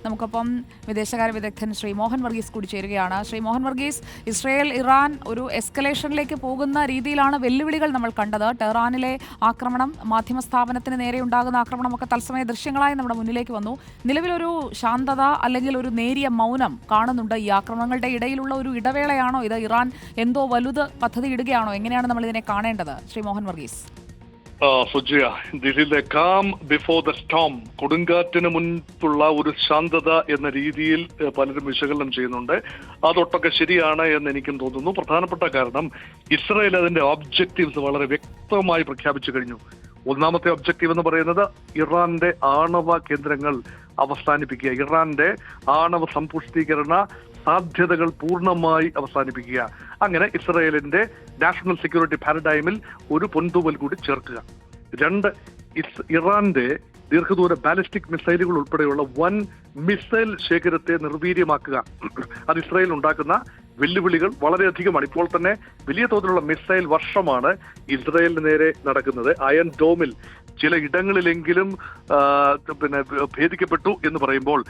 നമുക്കൊപ്പം വിദേശകാര്യ വിദഗ്ധൻ ശ്രീ മോഹൻ വർഗീസ് കൂടി ചേരുകയാണ്. ശ്രീ മോഹൻ വർഗീസ്, ഇസ്രയേൽ ഇറാൻ ഒരു എസ്കലേഷനിലേക്ക് പോകുന്ന രീതിയിലാണ് വെല്ലുവിളികൾ നമ്മൾ കണ്ടത്. ടെഹ്റാനിലെ ആക്രമണം, മാധ്യമ സ്ഥാപനത്തിന് നേരെ ഉണ്ടാകുന്ന ആക്രമണമൊക്കെ തത്സമയ ദൃശ്യങ്ങളായി നമ്മുടെ മുന്നിലേക്ക് വന്നു. നിലവിലൊരു ശാന്തത അല്ലെങ്കിൽ ഒരു നേരിയ മൗനം കാണുന്നുണ്ട്. ഈ ആക്രമണങ്ങളുടെ ഇടയിലുള്ള ഒരു ഇടവേളയാണോ ഇത്? ഇറാൻ എന്തോ വലുത് പദ്ധതി ഇടുകയാണോ? എങ്ങനെയാണ് നമ്മൾ ഇതിനെ കാണേണ്ടത്? ശ്രീ മോഹൻ വർഗീസ്. സുജിയ, this is a calm before the storm. കൊടുങ്കാറ്റിന് മുൻപുള്ള ഒരു ശാന്തത എന്ന രീതിയിൽ പലരും വിശകലനം ചെയ്യുന്നുണ്ട്. അതൊട്ടൊക്കെ ശരിയാണ് എന്ന് എനിക്കും തോന്നുന്നു. പ്രധാനപ്പെട്ട കാരണം ഇസ്രായേൽ അതിന്റെ ഒബ്ജക്റ്റീവ്സ് വളരെ വ്യക്തമായി പ്രഖ്യാപിച്ചു കഴിഞ്ഞു. ഒന്നാമത്തെ ഒബ്ജക്റ്റീവ് എന്ന് പറയുന്നത് ഇറാന്റെ ആണവ കേന്ദ്രങ്ങൾ അവസാനിപ്പിക്കുക, ഇറാന്റെ ആണവ സമ്പുഷ്ടീകരണ സാധ്യതകൾ പൂർണ്ണമായി അവസാനിപ്പിക്കുക. അങ്ങനെ ഇസ്രായേലിന്റെ നാഷണൽ സെക്യൂരിറ്റി പാരഡൈമിൽ ഒരു പൊൻതൂവൽ കൂടി ചേർക്കുക. രണ്ട്, ഇറാന്റെ ദീർഘദൂര ബാലിസ്റ്റിക് മിസൈലുകൾ ഉൾപ്പെടെയുള്ള വൻ മിസൈൽ ശേഖരത്തെ നിർവീര്യമാക്കുക. അത് ഇസ്രായേൽ ഉണ്ടാക്കുന്ന വെല്ലുവിളികൾ വളരെയധികമാണ്. ഇപ്പോൾ തന്നെ വലിയ തോതിലുള്ള മിസൈൽ വർഷമാണ് ഇസ്രായേലിന് നേരെ നടക്കുന്നത്. അയൺ ഡോമിൽ ചില ഇടങ്ങളിലെങ്കിലും ഭേദിക്കപ്പെട്ടു എന്ന് പറയുമ്പോൾ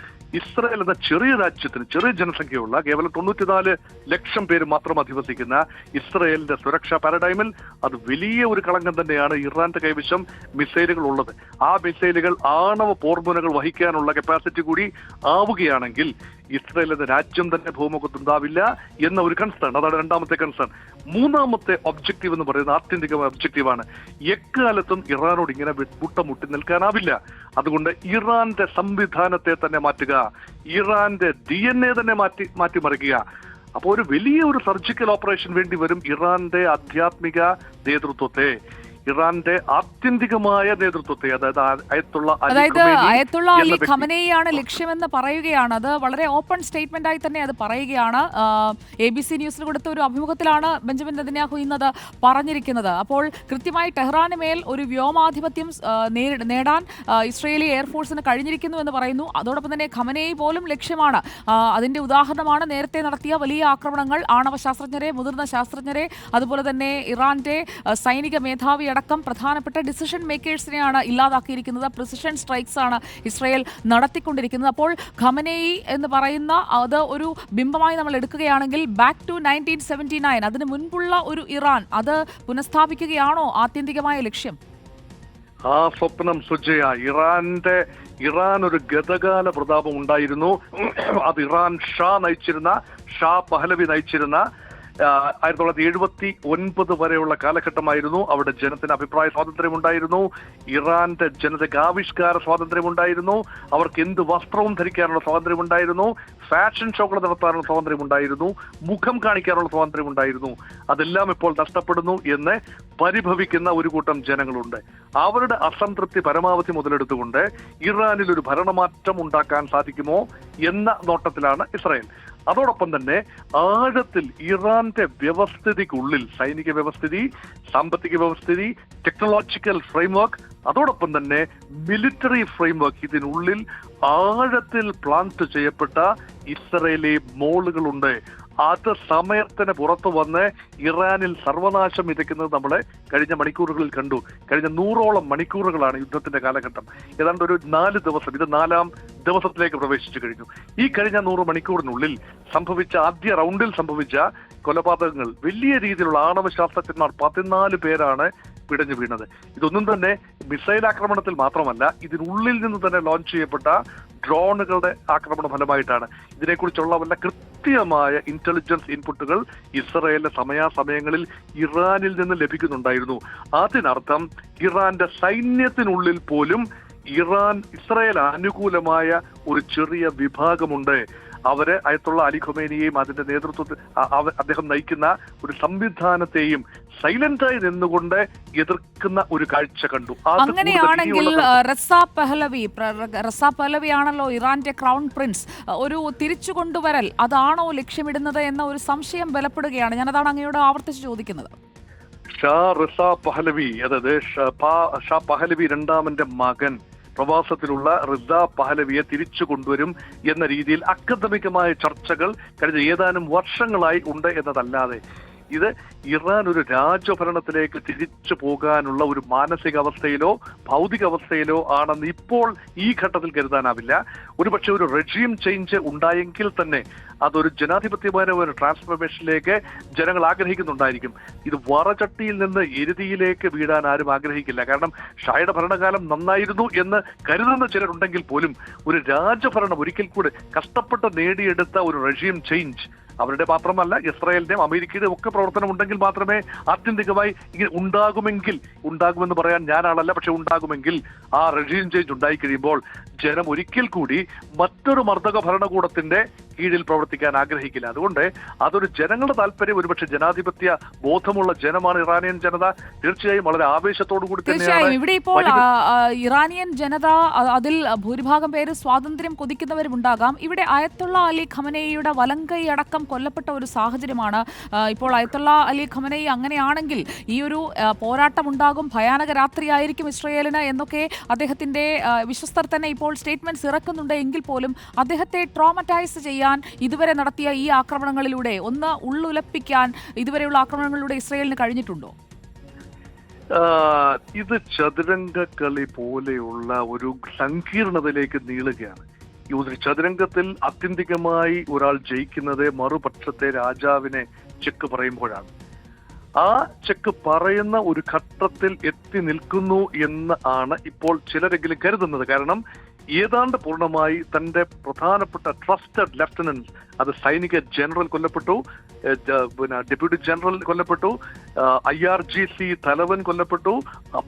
ഇസ്രായേൽ എന്ന ചെറിയ രാജ്യത്തിന്, ചെറിയ ജനസംഖ്യയുള്ള കേവലം 94 ലക്ഷം പേര് മാത്രം അധിവസിക്കുന്ന ഇസ്രായേലിന്റെ സുരക്ഷാ പാരഡൈമിൽ അത് വലിയ ഒരു കളങ്കം തന്നെയാണ്. ഇറാന്റെ കൈവശം മിസൈലുകൾ ഉള്ളത്. ആ മിസൈലുകൾ ആണവ പോർമുനകൾ വഹിക്കാനുള്ള കപ്പാസിറ്റി കൂടി ആവുകയാണെങ്കിൽ ഇസ്രായേൽ എന്ന രാജ്യം തന്നെ ഭൂമുഖത്തുണ്ടാവില്ല എന്ന ഒരു കൺസേൺ. അതാണ് രണ്ടാമത്തെ കൺസേൺ. മൂന്നാമത്തെ ഒബ്ജക്റ്റീവ് എന്ന് പറയുന്നത് ആത്യന്തികമായ ഒബ്ജക്റ്റീവാണ്. എക്കാലത്തും ഇറാനോട് ഇങ്ങനെ മുട്ടി നിൽക്കാനാവില്ല. അതുകൊണ്ട് ഇറാന്റെ സംവിധാനത്തെ തന്നെ മാറ്റുക, ഇറാന്റെ DNA തന്നെ മാറ്റിമറിക്കുക. അപ്പോൾ ഒരു വലിയ ഒരു സർജിക്കൽ ഓപ്പറേഷൻ വേണ്ടി വരും ഇറാന്റെ ആധ്യാത്മിക നേതൃത്വത്തെ, ഇറാന്റെ ആത്യന്തികമായ നേതൃത്വത്തെ. അതായത് അയത്തുള്ള അലി ഖമനേയിയാണ് ലക്ഷ്യമെന്ന് പറയുകയാണ്. അത് വളരെ ഓപ്പൺ സ്റ്റേറ്റ്മെന്റ് ആയി തന്നെ അത് പറയുകയാണ്. ABC ന്യൂസിന് കൊടുത്ത ഒരു അഭിമുഖത്തിലാണ് ബെഞ്ചമിൻ നെതന്യാഹു ഇന്നത് പറഞ്ഞിരിക്കുന്നത്. അപ്പോൾ കൃത്യമായി ടെഹ്റാന് മേൽ ഒരു വ്യോമാധിപത്യം നേടാൻ ഇസ്രയേലി എയർഫോഴ്സിന് കഴിഞ്ഞിരിക്കുന്നു എന്ന് പറയുന്നു. അതോടൊപ്പം തന്നെ ഖമനേയി പോലും ലക്ഷ്യമാണ്. അതിന്റെ ഉദാഹരണമാണ് നേരത്തെ നടത്തിയ വലിയ ആക്രമണങ്ങൾ. ആണവ ശാസ്ത്രജ്ഞരെ, മുതിർന്ന ശാസ്ത്രജ്ഞരെ, അതുപോലെ തന്നെ ഇറാന്റെ സൈനിക മേധാവി അടക്കം പ്രധാനപ്പെട്ട ഡിസിഷൻ മേക്കേഴ്സിനെയാണ് ഇല്ലാതാക്കിയിരിക്കുന്നത്. പ്രിസിഷൻ സ്ട്രൈക്സ് ആണ് ഇസ്രായേൽ നടത്തിക്കൊണ്ടിരിക്കുന്നത്. അപ്പോൾ ഖമനേയി എന്ന് പറയുന്ന അത് ഒരു ബിംബമായി നമ്മൾ എടുക്കുകയാണെങ്കിൽ ബാക്ക് ടു 1979, അതിന് മുൻപുള്ള ഒരു ഇറാൻ, അത് പുനഃസ്ഥാപിക്കുകയാണോ ആത്യന്തികമായ ലക്ഷ്യം? ആ സ്വപ്നം സുജയ, ഇറാൻ ഒരു ഗതകാല പ്രതാപം ഉണ്ടായിരുന്നു. അത് ഇറാൻ ഷാ പഹലവി നയിച്ചിരുന്ന 1979 വരെയുള്ള കാലഘട്ടമായിരുന്നു. അവിടെ ജനത്തിന് അഭിപ്രായ സ്വാതന്ത്ര്യമുണ്ടായിരുന്നു, ഇറാന്റെ ജനതയ്ക്ക് ആവിഷ്കാര സ്വാതന്ത്ര്യമുണ്ടായിരുന്നു, അവർക്ക് എന്ത് വസ്ത്രവും ധരിക്കാനുള്ള സ്വാതന്ത്ര്യമുണ്ടായിരുന്നു, ഫാഷൻ ഷോകൾ നടത്താനുള്ള സ്വാതന്ത്ര്യമുണ്ടായിരുന്നു, മുഖം കാണിക്കാനുള്ള സ്വാതന്ത്ര്യമുണ്ടായിരുന്നു. അതെല്ലാം ഇപ്പോൾ നഷ്ടപ്പെടുന്നു എന്ന് പരിഭവിക്കുന്ന ഒരു കൂട്ടം ജനങ്ങളുണ്ട്. അവരുടെ അസംതൃപ്തി പരമാവധി മുതലെടുത്തുകൊണ്ട് ഇറാനിൽ ഒരു ഭരണമാറ്റം ഉണ്ടാക്കാൻ സാധിക്കുമോ എന്ന നോട്ടത്തിലാണ് ഇസ്രായേൽ. അതോടൊപ്പം തന്നെ ആഴത്തിൽ ഇറാന്റെ വ്യവസ്ഥിതിക്കുള്ളിൽ, സൈനിക വ്യവസ്ഥിതി, സാമ്പത്തിക വ്യവസ്ഥിതി, ടെക്നോളജിക്കൽ ഫ്രെയിംവർക്ക്, അതോടൊപ്പം തന്നെ മിലിറ്ററി ഫ്രെയിംവർക്ക്, ഇതിനുള്ളിൽ ആഴത്തിൽ പ്ലാന്റ് ചെയ്യപ്പെട്ട ഇസ്രയേലി മോളുകളുണ്ട്. അത് സമയത്തിന് പുറത്തു വന്ന് ഇറാനിൽ സർവനാശം വിതയ്ക്കുന്നത് നമ്മളെ കഴിഞ്ഞ മണിക്കൂറുകളിൽ കണ്ടു. കഴിഞ്ഞ 100ഓളം മണിക്കൂറുകളാണ് യുദ്ധത്തിന്റെ കാലഘട്ടം. ഏതാണ്ട് ഒരു 4 ദിവസം, ഇത് 4ാം ദിവസത്തിലേക്ക് പ്രവേശിച്ചു കഴിഞ്ഞു. ഈ കഴിഞ്ഞ 100 മണിക്കൂറിനുള്ളിൽ സംഭവിച്ച ആദ്യ റൗണ്ടിൽ സംഭവിച്ച കൊലപാതകങ്ങൾ, വലിയ രീതിയിലുള്ള ആണവ ശാസ്ത്രജ്ഞന്മാർ 14 പേരാണ് പിടഞ്ഞു വീണത്. ഇതൊന്നും തന്നെ മിസൈൽ ആക്രമണത്തിൽ മാത്രമല്ല, ഇതിനുള്ളിൽ നിന്ന് തന്നെ ലോഞ്ച് ചെയ്യപ്പെട്ട ഡ്രോണുകളുടെ ആക്രമണ ഫലമായിട്ടാണ്. ഇതിനെക്കുറിച്ചുള്ള വല്ല കൃത്യമായ ഇന്റലിജൻസ് ഇൻപുട്ടുകൾ ഇസ്രായേലിന്റെ സമയാസമയങ്ങളിൽ ഇറാനിൽ നിന്ന് ലഭിക്കുന്നുണ്ടായിരുന്നു. അതിനർത്ഥം ഇറാന്റെ സൈന്യത്തിനുള്ളിൽ പോലും ഇസ്രായേൽ അനുകൂലമായ ഒരു ചെറിയ വിഭാഗമുണ്ട്. അവര് അയത്തുള്ള അലി ഖമേനിയെയും അതിന്റെ നേതൃത്വത്തിൽ അദ്ദേഹം നയിക്കുന്ന ഒരു സംവിധാനത്തെയും സൈലന്റായി നിന്നുകൊണ്ട് എതിർക്കുന്ന ഒരു കാഴ്ച കണ്ടു. അങ്ങനെയാണെങ്കിൽ റസാ പഹലവി ആണല്ലോ ഇറാന്റെ ക്രൗൺ പ്രിൻസ്. ഒരു തിരിച്ചു കൊണ്ടുവരൽ അതാണോ ലക്ഷ്യമിടുന്നത് എന്ന ഒരു സംശയം ബലപ്പെടുകയാണ്. ഞാനതാണ് അങ്ങയോട് ആവർത്തിച്ച് ചോദിക്കുന്നത്. ഷാ റസാ പഹലവി, അതായത് ഷാ പഹലവി രണ്ടാമന്റെ മകൻ പ്രവാസത്തിലുള്ള റിസ പഹലവിയെ തിരിച്ചു കൊണ്ടുവരും എന്ന രീതിയിൽ അക്കാദമികമായ ചർച്ചകൾ കഴിഞ്ഞ ഏതാനും വർഷങ്ങളായി ഉണ്ട് എന്നതല്ലാതെ ഇത് ഇറാൻ ഒരു രാജഭരണത്തിലേക്ക് തിരിച്ചു പോകാനുള്ള ഒരു മാനസികാവസ്ഥയിലോ ഭൗതിക അവസ്ഥയിലോ ആണെന്ന് ഇപ്പോൾ ഈ ഘട്ടത്തിൽ കരുതാനാവില്ല. ഒരുപക്ഷെ ഒരു റെജീം ചേഞ്ച് ഉണ്ടായെങ്കിൽ തന്നെ അതൊരു ജനാധിപത്യപരമായ ഒരു ട്രാൻസ്ഫോർമേഷനിലേക്ക് ജനങ്ങൾ ആഗ്രഹിക്കുന്നുണ്ടായിരിക്കും. ഇത് വറചട്ടിയിൽ നിന്ന് എരുതിയിലേക്ക് വീഴാൻ ആരും ആഗ്രഹിക്കില്ല. കാരണം ഷായുടെ ഭരണകാലം നന്നായിരുന്നു എന്ന് കരുതുന്ന ചിലരുണ്ടെങ്കിൽ പോലും ഒരു രാജഭരണം ഒരിക്കൽ കൂടെ കഷ്ടപ്പെട്ട് നേടിയെടുത്ത ഒരു റെജീം ചേഞ്ച് അവരുടെ മാത്രമല്ല ഇസ്രായേലിന്റെയും അമേരിക്കയുടെയും ഒക്കെ പ്രവർത്തനം ഉണ്ടെങ്കിൽ മാത്രമേ ആത്യന്തികമായി ഇങ്ങനെ ഉണ്ടാകുമെന്ന് പറയാൻ ഞാനാളല്ല. പക്ഷെ ഉണ്ടാകുമെങ്കിൽ ആ റെജീം ചേഞ്ച് ഉണ്ടായി കഴിയുമ്പോൾ ജനം ഒരിക്കൽ കൂടി മറ്റൊരു മർദ്ദക ഭരണകൂടത്തിന്റെ കീഴിൽ പ്രവർത്തിക്കാൻ ആഗ്രഹിക്കില്ല. അതുകൊണ്ട് അതൊരു ജനങ്ങളുടെ താല്പര്യം. ഒരുപക്ഷെ ജനാധിപത്യ ബോധമുള്ള ജനമാണ് ഇറാനിയൻ ജനത. തീർച്ചയായും വളരെ ആവേശത്തോടു കൂടി തന്നെയാണ് ഇവിടെ ഇപ്പോൾ ഇറാനിയൻ ജനത, അതിൽ ഭൂരിഭാഗം പേര് സ്വാതന്ത്ര്യം കൊതിക്കുന്നവരുണ്ടാകാം. ഇവിടെ അയത്തുള്ള അലി ഖമനേയിയുടെ വലങ്കൈ അടക്കം കൊല്ലപ്പെട്ട ഒരു സാഹചര്യമാണ്. ഇപ്പോൾ അയത്തുള്ള അലി ഖമനേയി അങ്ങനെയാണെങ്കിൽ ഈ ഒരു പോരാട്ടം ഉണ്ടാകും, ഭയാനക രാത്രിയായിരിക്കും ഇസ്രയേലിന് എന്നൊക്കെ അദ്ദേഹത്തിന്റെ വിശ്വസ്തർ തന്നെ ഇപ്പോൾ സ്റ്റേറ്റ്മെന്റ്സ് ഇറക്കുന്നുണ്ട്. എങ്കിൽ പോലും അദ്ദേഹത്തെ ട്രോമറ്റൈസ് ചെയ്യാൻ ഇതുവരെ നടത്തിയ ഈ ആക്രമണങ്ങളിലൂടെ ഒന്ന് ഉള്ളുലപ്പിക്കാൻ ഇതുവരെയുള്ള ആക്രമണങ്ങളിലൂടെ ഇസ്രയേലിന് കഴിഞ്ഞിട്ടുണ്ടോ? ഇത് ചതുരംഗ കളി പോലെയുള്ള ഒരു സങ്കീർണതയിലേക്ക് നീളുകയാണ്. ഈ ഒരു ചതുരംഗത്തിൽ ആത്യന്തികമായി ഒരാൾ ജയിക്കുന്നത് മറുപക്ഷത്തെ രാജാവിനെ ചെക്ക് പറയുമ്പോഴാണ്. ആ ചെക്ക് പറയുന്ന ഒരു ഘട്ടത്തിൽ എത്തി നിൽക്കുന്നു എന്ന് ആണ് ഇപ്പോൾ ചിലരെങ്കിലും കരുതുന്നത്. കാരണം ഏതാണ്ട് പൂർണ്ണമായി തന്റെ പ്രധാനപ്പെട്ട ട്രസ്റ്റഡ് ലെഫ്റ്റനന്റ്, അത് സൈനിക ജനറൽ കൊല്ലപ്പെട്ടു, പിന്നെ ഡെപ്യൂട്ടി ജനറൽ കൊല്ലപ്പെട്ടു, IRGC തലവൻ കൊല്ലപ്പെട്ടു,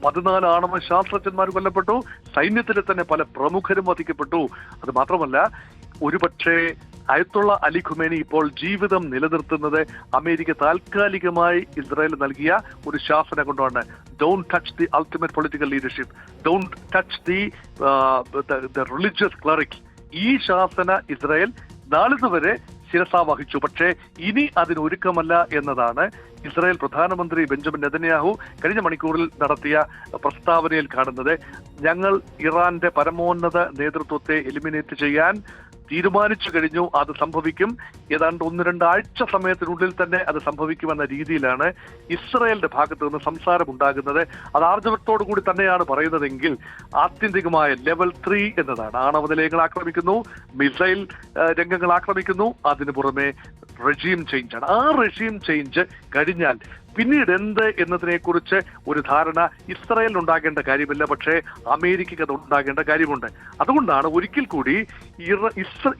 14 ആണവ ശാസ്ത്രജ്ഞന്മാർ കൊല്ലപ്പെട്ടു, സൈന്യത്തിലെ തന്നെ പല പ്രമുഖരും വധിക്കപ്പെട്ടു. അത് മാത്രമല്ല ഒരുപക്ഷെ അയത്തുള്ള അലി ഖുമേനി ഇപ്പോൾ ജീവിതം നിലനിർത്തുന്നത് അമേരിക്ക താൽക്കാലികമായി ഇസ്രായേൽ നൽകിയ ഒരു ശാസന കൊണ്ടാണ്. Don't touch the ultimate political leadership, don't touch the religious clerics. ഈ ശാസന ഇസ്രായേൽ നാളിതുവരെ ശിരസാ വഹിച്ചു. പക്ഷേ ഇനി അതിനൊരുക്കമല്ല എന്നതാണ് ഇസ്രായേൽ പ്രധാനമന്ത്രി ബെഞ്ചമിൻ നെതന്യാഹു കഴിഞ്ഞ മണിക്കൂറിൽ നടത്തിയ പ്രസ്താവനയിൽ കാണുന്നത്. ഞങ്ങൾ ഇറാന്റെ പരമോന്നത നേതൃത്വത്തെ എലിമിനേറ്റ് ചെയ്യാൻ തീരുമാനിച്ചു കഴിഞ്ഞു. അത് സംഭവിക്കും. ഏതാണ്ട് 1-2 ആഴ്ച സമയത്തിനുള്ളിൽ തന്നെ അത് സംഭവിക്കുമെന്ന രീതിയിലാണ് ഇസ്രായേലിന്റെ ഭാഗത്ത് നിന്ന് സംസാരം ഉണ്ടാകുന്നത്. അത് ആർജവത്തോടു കൂടി തന്നെയാണ് പറയുന്നതെങ്കിൽ ആത്യന്തികമായ ലെവൽ 3 എന്നതാണ്. ആണവ നിലയങ്ങൾ ആക്രമിക്കുന്നു, മിസൈൽ രംഗങ്ങൾ ആക്രമിക്കുന്നു, അതിനു പുറമെ റെജീം ചേഞ്ചാണ്. ആ റെജീം ചേഞ്ച് കഴിഞ്ഞാൽ പിന്നീട് എന്ത് എന്നതിനെ കുറിച്ച് ഒരു ധാരണ ഇസ്രായേലിന് ഉണ്ടാകേണ്ട കാര്യമില്ല. പക്ഷേ അമേരിക്കയ്ക്ക് അത് ഉണ്ടാകേണ്ട കാര്യമുണ്ട്. അതുകൊണ്ടാണ് ഒരിക്കൽ കൂടി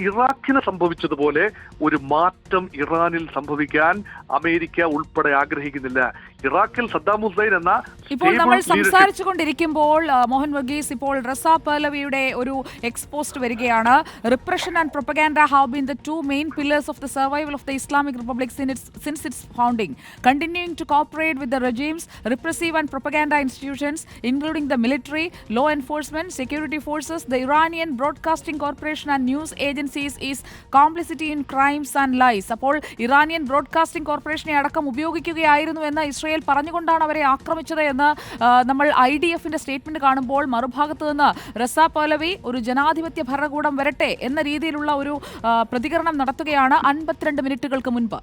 ഇറാഖിന് സംഭവിച്ചതുപോലെ ഒരു മാറ്റം ഇറാനിൽ സംഭവിക്കാൻ അമേരിക്ക ഉൾപ്പെടെ ആഗ്രഹിക്കുന്നില്ല. ഇറാഖിൽ സദ്ദാം ഹുസൈൻ എന്ന ഇപ്പോൾ നമ്മൾ സംസാരിച്ചു കൊണ്ടിരിക്കുമ്പോൾ മോഹൻ വർഗീസ്, ഇപ്പോൾ റസാ പഹ്ലവിയുടെ ഒരു എക്സ്പോസ്റ്റ് വരികയാണ്. Repression and propaganda have been the 2 main pillars of the survival of the Islamic republic since it's founding, continuing to cooperate with the regime's repressive and propaganda institutions, including the military, law enforcement, security forces, the Iranian Broadcasting Corporation and news agencies is complicity in crimes and lies. അപ്പോൾ Iranian broadcasting കോർപ്പറേഷനെ അടക്കം ഉപയോഗിക്കുകയായിരുന്നു എന്ന് Israel പറഞ്ഞുകൊണ്ടാണ് അവരെ ആക്രമിച്ചത് എന്ന് നമ്മൾ IDFന്റെ statement കാണുമ്പോൾ, മറുഭാഗത്ത് നിന്ന് റസാ പഹ്ലവി ഒരു ജനാധിപത്യ ഭരണകൂടം വരട്ടെ എന്ന രീതിയിലുള്ള ഒരു പ്രതികരണം നടത്തുകയാണ് 52 മിനിറ്റുകൾക്ക് മുൻപ്.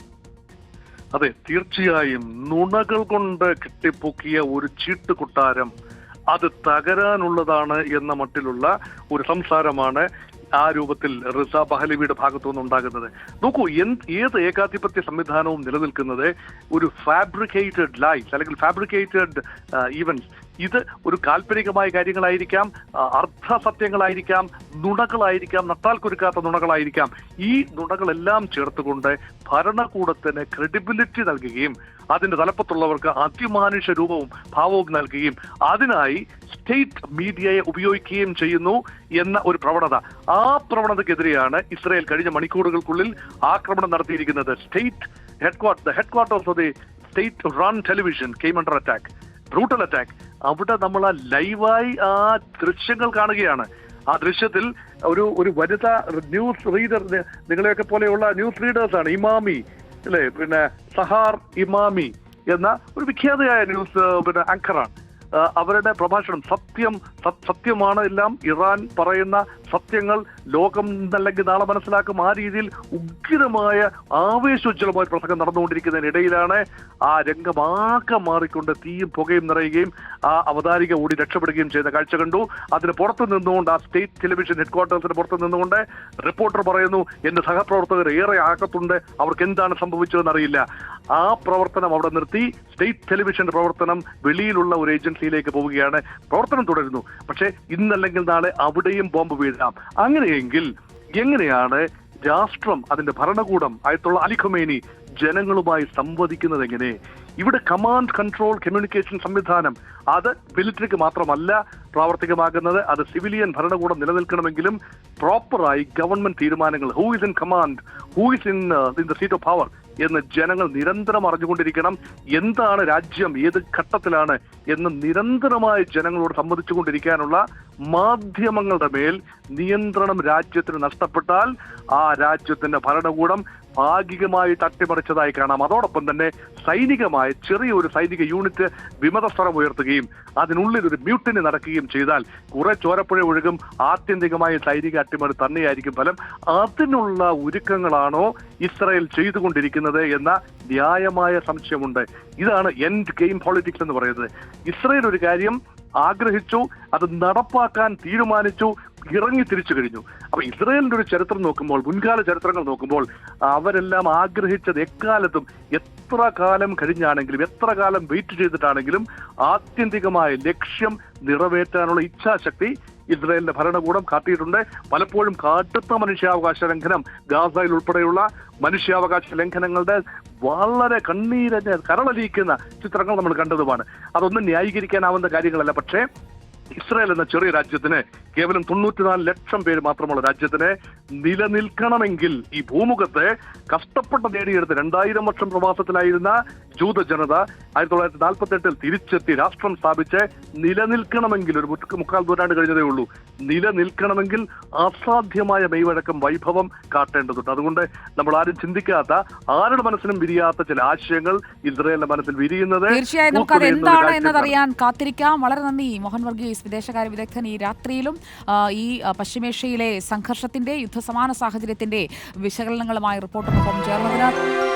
അതെ, തീർച്ചയായും നുണകൾ കൊണ്ട് കെട്ടിപ്പൊക്കിയ ഒരു ചീട്ടുകൊട്ടാരം അത് തകരാനുള്ളതാണ് എന്ന മട്ടിലുള്ള ഒരു സംസാരമാണ് ആ രൂപത്തിൽ റസാ പഹ്ലവിയുടെ ഭാഗത്തു നിന്നുണ്ടാകുന്നത്. നോക്കൂ, ഏത് ഏകാധിപത്യ സംവിധാനവും നിലനിൽക്കുന്നത് ഒരു ഫാബ്രിക്കേറ്റഡ് ലൈസ് അല്ലെങ്കിൽ ഫാബ്രിക്കേറ്റഡ് ഈവൻസ്. ഇത് ഒരു കാൽപ്പനികമായ കാര്യങ്ങളായിരിക്കാം, അർദ്ധസത്യങ്ങളായിരിക്കാം, നുണകളായിരിക്കാം, നട്ടാൽ കുരുക്കാത്ത നുണകളായിരിക്കാം. ഈ നുണകളെല്ലാം ചേർത്തുകൊണ്ട് ഭരണകൂടത്തിന് ക്രെഡിബിലിറ്റി നൽകുകയും അതിന്റെ തലപ്പത്തുള്ളവർക്ക് അതിമാനുഷ രൂപവും ഭാവവും നൽകുകയും അതിനായി സ്റ്റേറ്റ് മീഡിയയെ ഉപയോഗിക്കുകയും ചെയ്യുന്നു എന്ന ഒരു പ്രവണത. ആ പ്രവണതയ്ക്കെതിരെയാണ് ഇസ്രായേൽ കഴിഞ്ഞ മണിക്കൂറുകൾക്കുള്ളിൽ ആക്രമണം നടത്തിയിരിക്കുന്നത്. the headquarters of the state-run television came under attack. Brutal attack. അവിടെ നമ്മൾ ആ ലൈവായി ആ ദൃശ്യങ്ങൾ കാണുകയാണ്. ആ ദൃശ്യത്തിൽ ഒരു വനിതാ ന്യൂസ് റീഡർ, നിങ്ങളെയൊക്കെ പോലെയുള്ള ന്യൂസ് റീഡേഴ്സാണ്, ഇമാമി അല്ലേ, പിന്നെ സഹാർ ഇമാമി എന്ന ഒരു വിഖ്യാതയായ ന്യൂസ് ആങ്കറാണ്. അവരുടെ പ്രഭാഷണം സത്യമാണ് എല്ലാം, ഇറാൻ പറയുന്ന സത്യങ്ങൾ ലോകം ഇന്നല്ലെങ്കിൽ നാളെ മനസ്സിലാക്കും, ആ രീതിയിൽ ഉഗ്രമായ ആവേശോജ്വലമായ പ്രസംഗം നടന്നുകൊണ്ടിരിക്കുന്നതിനിടയിലാണ് ആ രംഗമാകെ മാറിക്കൊണ്ട് തീയും പുകയും നിറയുകയും ആ അവതാരിക ഓടി രക്ഷപ്പെടുകയും ചെയ്യുന്ന കാഴ്ച കണ്ടു. അതിന് പുറത്തു നിന്നുകൊണ്ട് ആ സ്റ്റേറ്റ് ടെലിവിഷൻ ഹെഡ്ക്വാർട്ടേഴ്സിന് പുറത്തു നിന്നുകൊണ്ട് റിപ്പോർട്ടർ പറയുന്നു, എന്റെ സഹപ്രവർത്തകർ ഏറെ ആകത്തുണ്ട്, അവർക്ക് എന്താണ് സംഭവിച്ചതെന്ന് അറിയില്ല. ആ പ്രവർത്തനം അവിടെ നിർത്തി സ്റ്റേറ്റ് ടെലിവിഷന്റെ പ്രവർത്തനം വെളിയിലുള്ള ഒരു ഏജൻസിയിലേക്ക് പോവുകയാണ്. പ്രവർത്തനം തുടരുന്നു. പക്ഷേ ഇന്നല്ലെങ്കിൽ നാളെ അവിടെയും ബോംബ് വീഴാം. അങ്ങനെയെങ്കിൽ എങ്ങനെയാണ് രാഷ്ട്രം, അതിന്റെ ഭരണകൂടം, ആയത്തുള്ള അലി ഖമേനി ജനങ്ങളുമായി സംവദിക്കുന്നത് എങ്ങനെ? ഇവിടെ കമാൻഡ് കൺട്രോൾ കമ്മ്യൂണിക്കേഷൻ സംവിധാനം അത് മിലിറ്ററിക്ക് മാത്രമല്ല പ്രാവർത്തികമാകുന്നത്, അത് സിവിലിയൻ ഭരണകൂടം നിലനിൽക്കണമെങ്കിലും പ്രോപ്പറായി ഗവൺമെന്റ് തീരുമാനങ്ങൾ, who is in command, who is in the seat of power എന്ന് ജനങ്ങൾ നിരന്തരം അറിഞ്ഞുകൊണ്ടിരിക്കണം. എന്താണ് രാജ്യം, ഏത് ഘട്ടത്തിലാണ് എന്ന് നിരന്തരമായി ജനങ്ങളോട് സംവദിച്ചുകൊണ്ടിരിക്കാനുള്ള മാധ്യമങ്ങളുടെ മേൽ നിയന്ത്രണം രാജ്യത്തിന് നഷ്ടപ്പെട്ടാൽ ആ രാജ്യത്തിന്റെ ഭരണകൂടം ഭാഗികമായി തട്ടിമറിച്ചതായി കാണാം. അതോടൊപ്പം തന്നെ സൈനികമായ ചെറിയൊരു സൈനിക യൂണിറ്റ് വിമതസ്വരം ഉയർത്തുകയും അതിനുള്ളിൽ ഒരു മ്യൂട്ടിനി നടക്കുകയും ചെയ്താൽ കുറെ ചോരപ്പുഴ ഒഴുകും. ആത്യന്തികമായ സൈനിക അട്ടിമറി തന്നെയായിരിക്കും ഫലം. അതിനുള്ള ഒരുക്കങ്ങളാണോ ഇസ്രായേൽ ചെയ്തുകൊണ്ടിരിക്കുന്നത് എന്ന ന്യായമായ സംശയമുണ്ട്. ഇതാണ് എൻഡ് ഗെയിം പോളിറ്റിക്സ് എന്ന് പറയുന്നത്. ഇസ്രായേൽ ഒരു കാര്യം ആഗ്രഹിച്ചു, അത് നടപ്പാക്കാൻ തീരുമാനിച്ചു, ഇറങ്ങി തിരിച്ചു കഴിഞ്ഞു. അപ്പൊ ഇസ്രായേലിന്റെ ഒരു ചരിത്രം നോക്കുമ്പോൾ, മുൻകാല ചരിത്രങ്ങൾ നോക്കുമ്പോൾ, അവരെല്ലാം ആഗ്രഹിച്ചത് എക്കാലത്തും എത്ര കാലം കഴിഞ്ഞാണെങ്കിലും എത്ര കാലം വെയിറ്റ് ചെയ്തിട്ടാണെങ്കിലും ആത്യന്തികമായ ലക്ഷ്യം നിറവേറ്റാനുള്ള ഇച്ഛാശക്തി ഇസ്രായേലിന്റെ ഭരണകൂടം കാട്ടിയിട്ടുണ്ട്. പലപ്പോഴും കടുത്ത മനുഷ്യാവകാശ ലംഘനം, ഗാസയിൽ ഉൾപ്പെടെയുള്ള മനുഷ്യാവകാശ ലംഘനങ്ങളുടെ വളരെ കണ്ണീരഞ്ഞ കരളലിയിക്കുന്ന ചിത്രങ്ങൾ നമ്മൾ കണ്ടതുമാണ്. അതൊന്നും ന്യായീകരിക്കാനാവുന്ന കാര്യങ്ങളല്ല. പക്ഷേ ഇസ്രായേൽ എന്ന ചെറിയ രാജ്യത്തിന്, കേവലം 94 ലക്ഷം പേര് മാത്രമുള്ള രാജ്യത്തിന് നിലനിൽക്കണമെങ്കിൽ ഈ ഭൂമുഖത്തെ കഷ്ടപ്പെട്ട് നേടിയെടുത്ത് 2000 വർഷം പ്രവാസത്തിലായിരുന്ന ജൂത ജനത 1948 തിരിച്ചെത്തി രാഷ്ട്രം സ്ഥാപിച്ച് നിലനിൽക്കണമെങ്കിൽ, ഒരു മുക്കാൽ നൂറ്റാണ്ട് കഴിഞ്ഞതേ ഉള്ളൂ, നിലനിൽക്കണമെങ്കിൽ അസാധ്യമായ മെയ്വഴക്കം, വൈഭവം കാട്ടേണ്ടതുണ്ട്. അതുകൊണ്ട് നമ്മൾ ആരും ചിന്തിക്കാത്ത, ആരുടെ മനസ്സിലും വിരിയാത്ത ചില ആശയങ്ങൾ ഇസ്രായേലിന്റെ മനസ്സിൽ വിരിയുന്നത് തീർച്ചയായും നമുക്കത് എന്താണ് എന്നതറിയാൻ കാത്തിരിക്കാം. വളരെ നന്ദി മോഹൻ വർഗീസ്, വിദേശകാര്യ വിദഗ്ധൻ. ഈ രാത്രിയിലും ഈ പശ്ചിമേഷ്യയിലെ സംഘർഷത്തിന്റെ, യുദ്ധസമാന സാഹചര്യത്തിന്റെ വിശകലനങ്ങളുമായി റിപ്പോർട്ടറിനൊപ്പം ചേർന്നതിന്